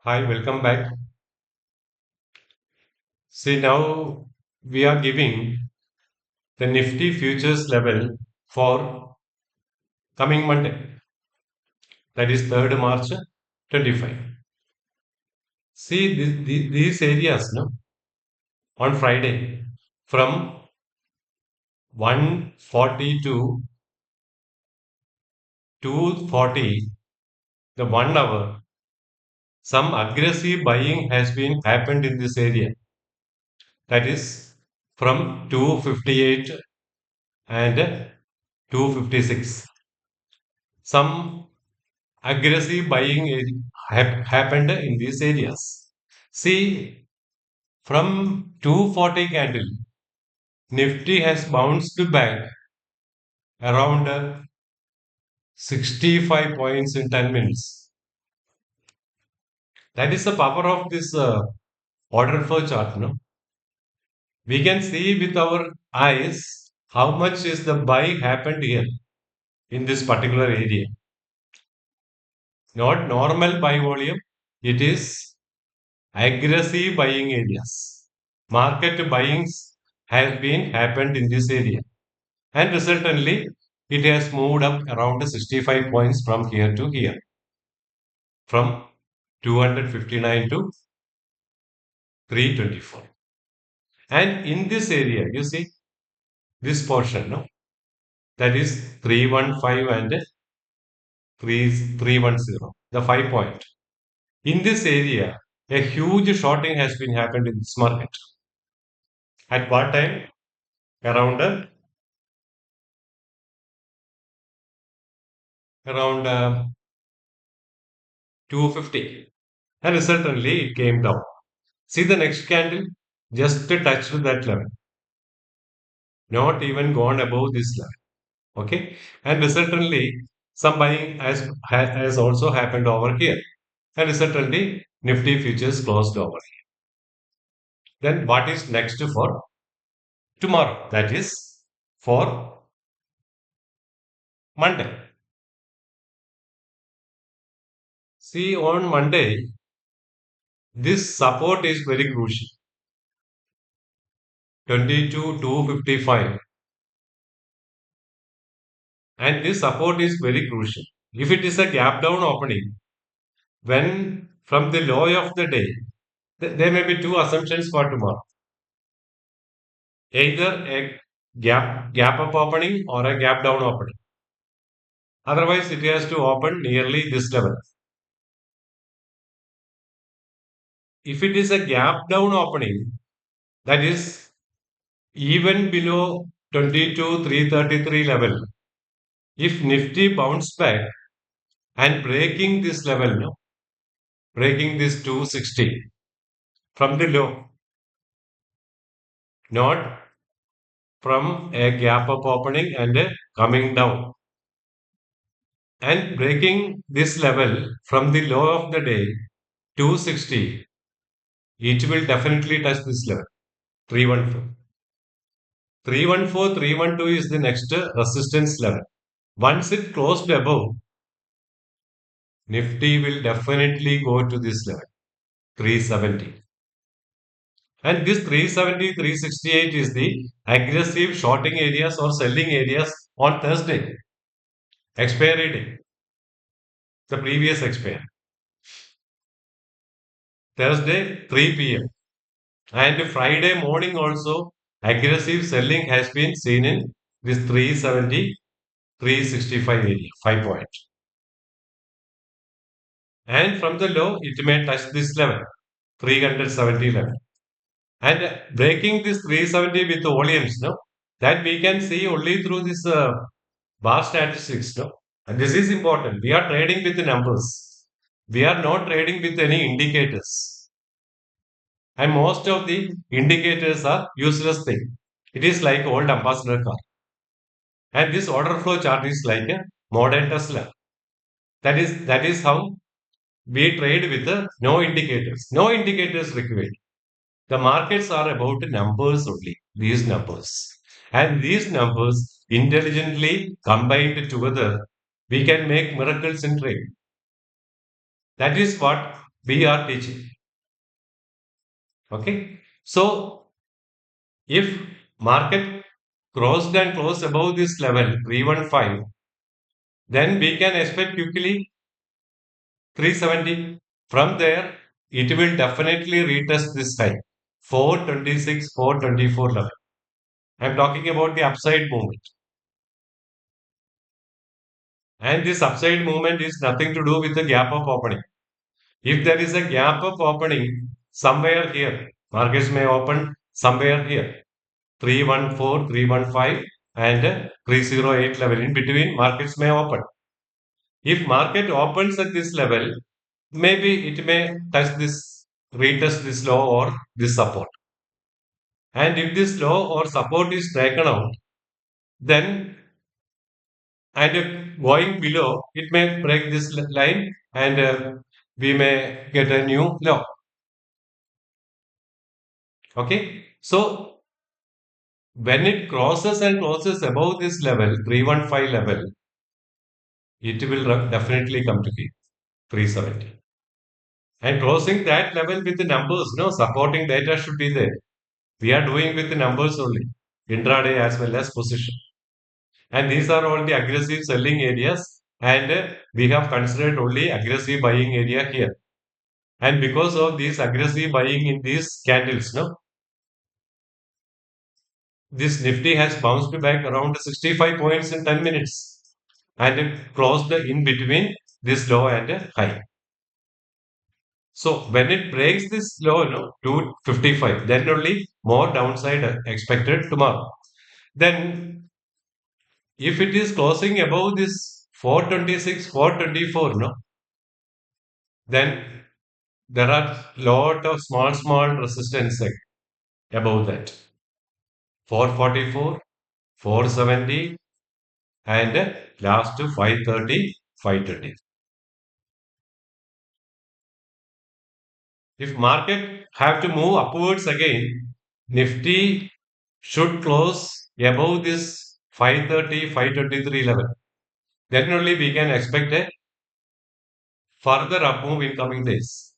Hi, welcome back. See, now we are giving the Nifty futures level for coming Monday, that is 3rd March 25. See, these areas no, on Friday from 140 to 240, the 1 hour, some aggressive buying has been happened in this area. That is from 258 and 256. Some aggressive buying happened in these areas. See, from 240 candle, Nifty has bounced back around 65 points in 10 minutes. That is the power of this order flow chart. No? We can see with our eyes how much is the buy happened here in this particular area. Not normal buy volume, it is aggressive buying areas. Market buyings have been happened in this area, and resultantly, it has moved up around 65 points from here to here, from 259 to 324. And in this area, you see this portion, no, that is 315 and 310, the 5 point. In this area, a huge shorting has been happened in this market. At what time? Around around 250, and certainly it came down. See the next candle just touched that level, not even gone above this level. Okay, and certainly some buying has also happened over here, and certainly Nifty futures closed over here. Then what is next for tomorrow? That is for Monday. See, on Monday, this support is very crucial. 22 255, and this support is very crucial. If it is a gap down opening, when from the low of the day, there may be two assumptions for tomorrow: either a gap up opening or a gap down opening. Otherwise, it has to open nearly this level. If it is a gap down opening, that is even below 22 333 level. If Nifty bounce back and breaking this level, no, breaking this 260 from the low, not from a gap up opening and a coming down, and breaking this level from the low of the day 260, it will definitely touch this level 314. 314, 312 is the next resistance level. Once it closed above, Nifty will definitely go to this level 370. And this 370, 368 is the aggressive shorting areas or selling areas on Thursday, expiry day, the previous expiry. Thursday, 3 p.m. And Friday morning also, aggressive selling has been seen in this 370, 365 area, 5 point. And from the low, it may touch this level, 370 level. And breaking this 370 with the volumes, no, that we can see only through this bar statistics, no. And this is important. We are trading with the numbers. We are not trading with any indicators. And most of the indicators are useless thing. It is like old ambassador car. And this order flow chart is like a modern Tesla. That is how we trade with the no indicators. No indicators required. The markets are about numbers only. These numbers. And these numbers intelligently combined together, we can make miracles in trade. That is what we are teaching. Okay. So if market crossed and closed above this level 315, then we can expect quickly 370. From there, it will definitely retest this high 426, 424 level. I'm talking about the upside movement. And this upside movement is nothing to do with the gap of opening. If there is a gap of opening somewhere here, markets may open somewhere here, 314, 315, and 308 level. In between, markets may open. If market opens at this level, maybe it may touch this, retest this low or this support. And if this low or support is taken out, then and going below, it may break this line and we may get a new low. Okay. So when it crosses and closes above this level, 315 level, it will definitely come to be 370. And closing that level with the numbers, no supporting data should be there. We are doing with the numbers only, intraday as well as position. And these are all the aggressive selling areas. And we have considered only aggressive buying area here. And because of this aggressive buying in these candles, no, this Nifty has bounced back around 65 points in 10 minutes and it closed in between this low and high. So when it breaks this low, no, 255, then only more downside expected tomorrow. Then if it is closing above this 426, 424, no, then there are lot of small resistance above that. 444, 470, and last to 530, 520. If market have to move upwards again, Nifty should close above this 530, 523 level. Then only we can expect a further up move in coming days.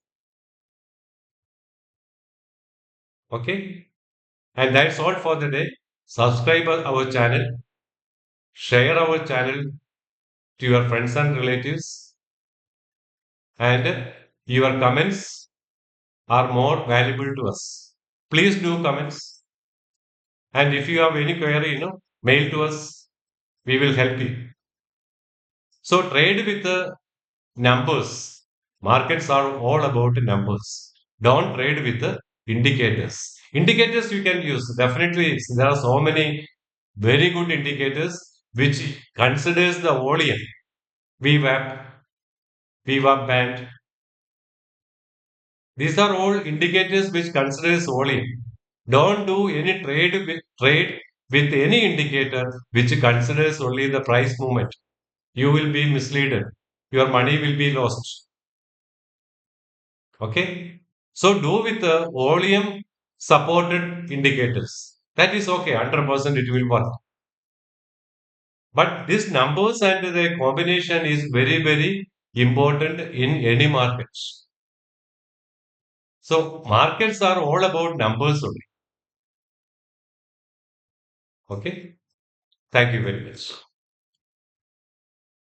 Okay. And that's all for the day. Subscribe our channel, share our channel to your friends and relatives, and your comments are more valuable to us. Please do comments. And if you have any query, mail to us. We will help you. So trade with the numbers. Markets are all about numbers. Don't trade with the indicators. Indicators you can use. Definitely, there are so many very good indicators which considers the volume. VWAP, VWAP band. These are all indicators which considers volume. Don't do any trade with any indicator which considers only the price movement. You will be misled. Your money will be lost. Okay. So do with the volume supported indicators. That is okay. 100% it will work. But this numbers and the combination is very important in any markets. So markets are all about numbers only. Okay. Thank you very much.